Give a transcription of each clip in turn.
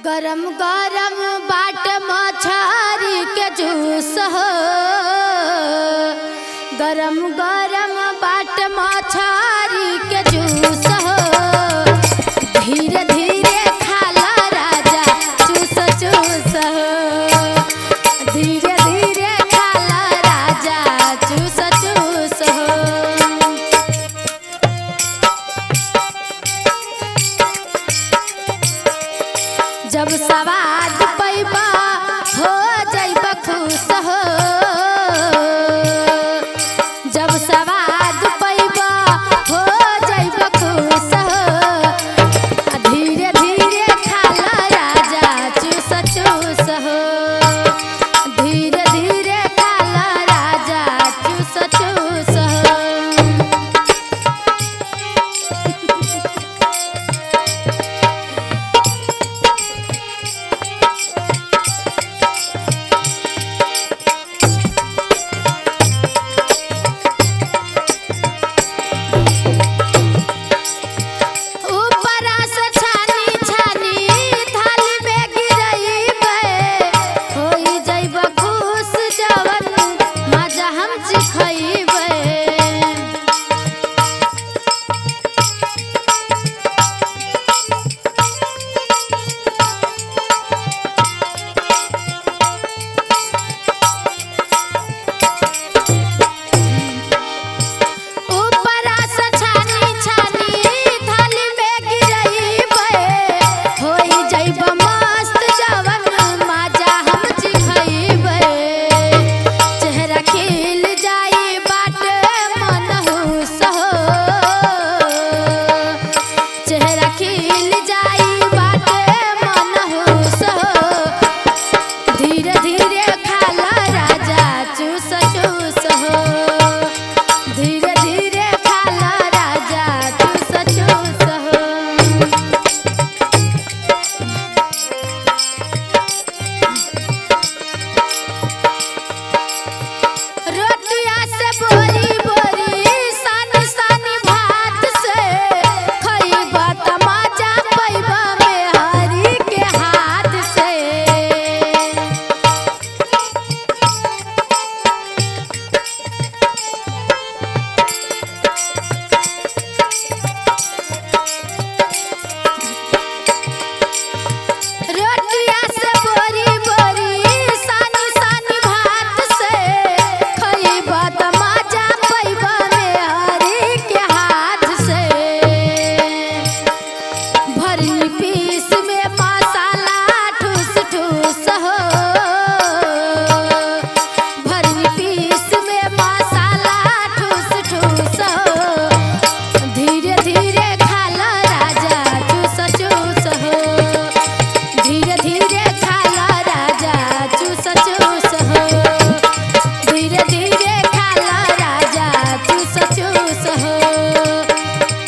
गरम गरम बाट मछरी के जूस हो, गरम गरम बाट मछरी के जूस हो। धीरे धीरे खाला राजा चूस चूस हो, धीरे धीरे खाला राजा चूस चूस हो। जब सवाद पैबा हो जाइबा खुश हो, जब सवाद पैबा हो जाइबा खुश हो। धीरे धीरे खाला राजा चूस चूस हो, धीरे धीरे खाला राजा चूस चूस हो।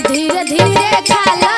धीरे धीरे खाला